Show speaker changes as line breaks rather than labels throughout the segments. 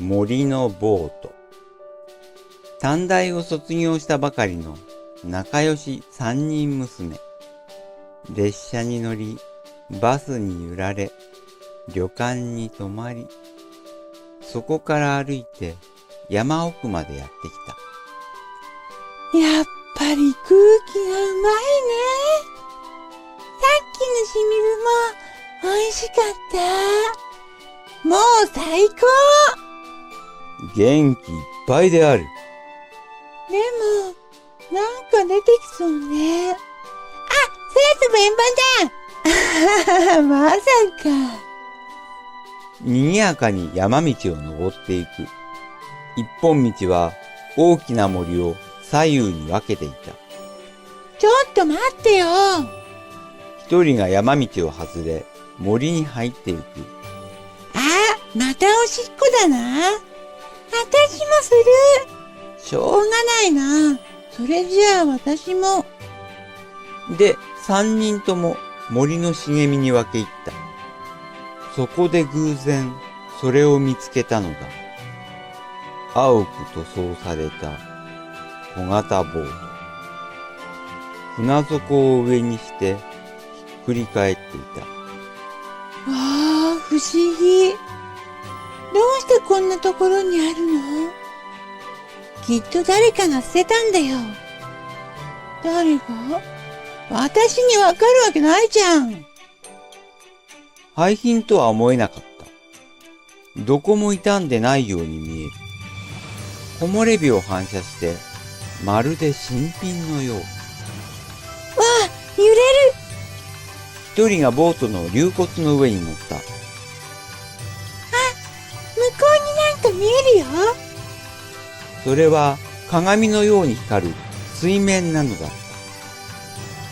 森のボート。短大を卒業したばかりの仲良し三人娘。列車に乗り、バスに揺られ、旅館に泊まり、そこから歩いて山奥までやってき
た。やっぱり空気がうまいね。さっきのしみるも美味しかった。もう最高。
元気いっぱいである。
でも、なんか出てきそうね。あ、そやつ弁盤だ。まさか。
賑やかに山道を登っていく。一本道は大きな森を左右に分けていた。
ちょっと待ってよ。
一人が山道を外れ、森に入っていく。
あ、またおしっこだな。私もする。しょうがないな。それじゃあ私も。
で、三人とも森の茂みに分け入った。そこで偶然、それを見つけたのだ。青く塗装された小型ボート。船底を上にしてひっくり返っていた。
わあ、不思議。どうしてこんなところにあるの？きっと誰かが捨てたんだよ。誰が？私にわかるわけないじゃん。
廃品とは思えなかった。どこも傷んでないように見える。木漏れ日を反射して、まるで新品のよう。わ
あ、揺れる。
一人がボートの龍骨の上に乗った。
向こうになんか見えるよ。
それは鏡のように光る水面なのだった。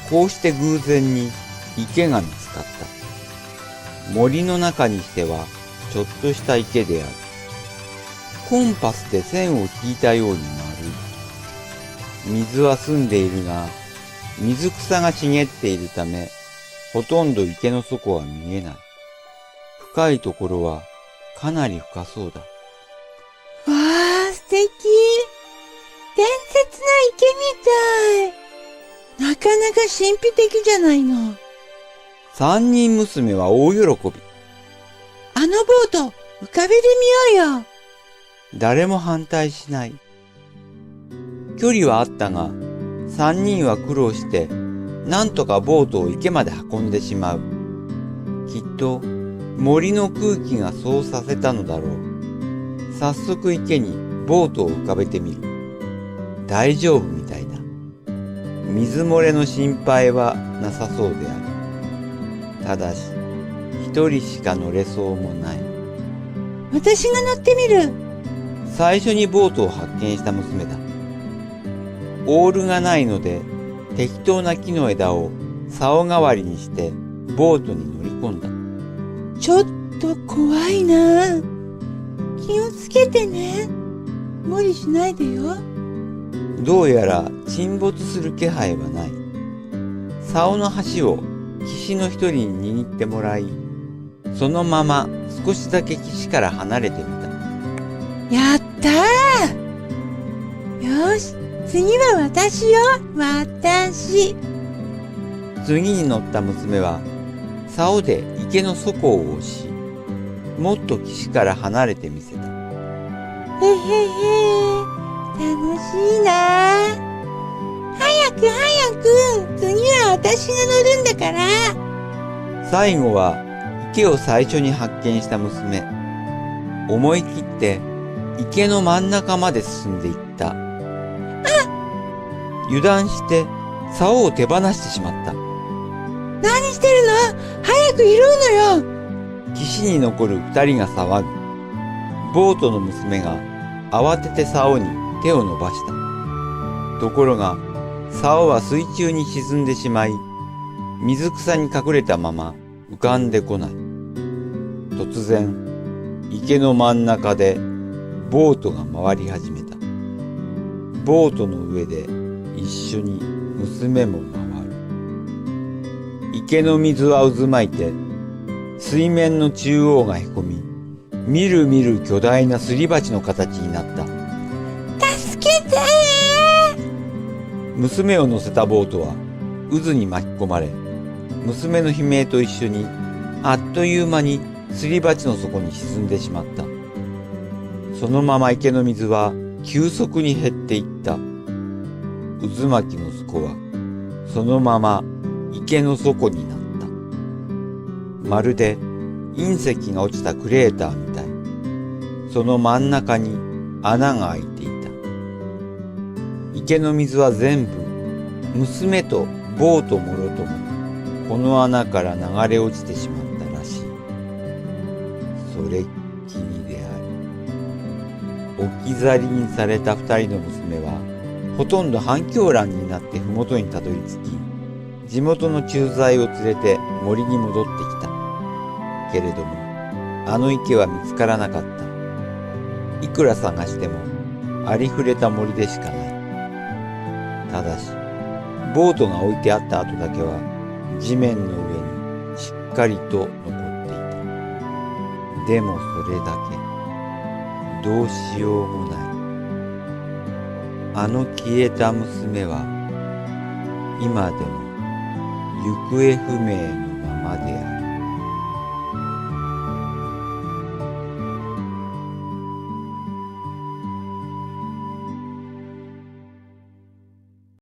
こうして偶然に池が見つかった。森の中にしてはちょっとした池である。コンパスで線を引いたように丸い。水は澄んでいるが、水草が茂っているため、ほとんど池の底は見えない。深いところはかなり深そうだ。
わあ、素敵。伝説の池みたい。なかなか神秘的じゃないの。
三人娘は大喜び。
あのボート、浮かべてみようよ。
誰も反対しない。距離はあったが、三人は苦労して、なんとかボートを池まで運んでしまう。きっと、森の空気がそうさせたのだろう。早速池にボートを浮かべてみる。大丈夫みたいだ。水漏れの心配はなさそうである。ただし、一人しか乗れそうもない。
私が乗ってみる。
最初にボートを発見した娘だ。オールがないので、適当な木の枝を竿代わりにしてボートに乗り込んだ。
ちょっと怖いな。気をつけてね。無理しないでよ。
どうやら沈没する気配はない。竿の端を岸の一人に握ってもらい、そのまま少しだけ岸から離れてみた。
やったー。よし、次は私よ。私。
次に乗った娘は、竿で池の底を押し、もっと岸から離れてみせた。
へへへ、楽しいな。早く早く、次は私が乗るんだから。
最後は池を最初に発見した娘。思い切って池の真ん中まで進んでいった。油断して竿を手放してしまった。
何してるの？早く拾うのよ。
岸に残る二人が騒ぐ。ボートの娘が慌てて竿に手を伸ばした。ところが、竿は水中に沈んでしまい、水草に隠れたまま浮かんでこない。突然、池の真ん中でボートが回り始めた。ボートの上で一緒に娘も回る。池の水は渦巻いて、水面の中央がへこみ、みるみる巨大なすり鉢の形になった。
助けて
娘を乗せたボートは渦に巻き込まれ、娘の悲鳴と一緒にあっという間にすり鉢の底に沈んでしまった。そのまま池の水は急速に減っていった。渦巻きの底はそのまま池の底になった。まるで隕石が落ちたクレーターみたい。その真ん中に穴が開いていた。池の水は全部娘とボートもろともこの穴から流れ落ちてしまったらしい。それっきりである。置き去りにされた二人の娘はほとんど半狂乱になって麓にたどり着き、地元の駐在を連れて森に戻ってきた。けれどもあの池は見つからなかった。いくら探してもありふれた森でしかない。ただしボートが置いてあった跡だけは地面の上にしっかりと残っていた。でもそれだけ。どうしようもない。あの消えた娘は今でも行方不明のままである。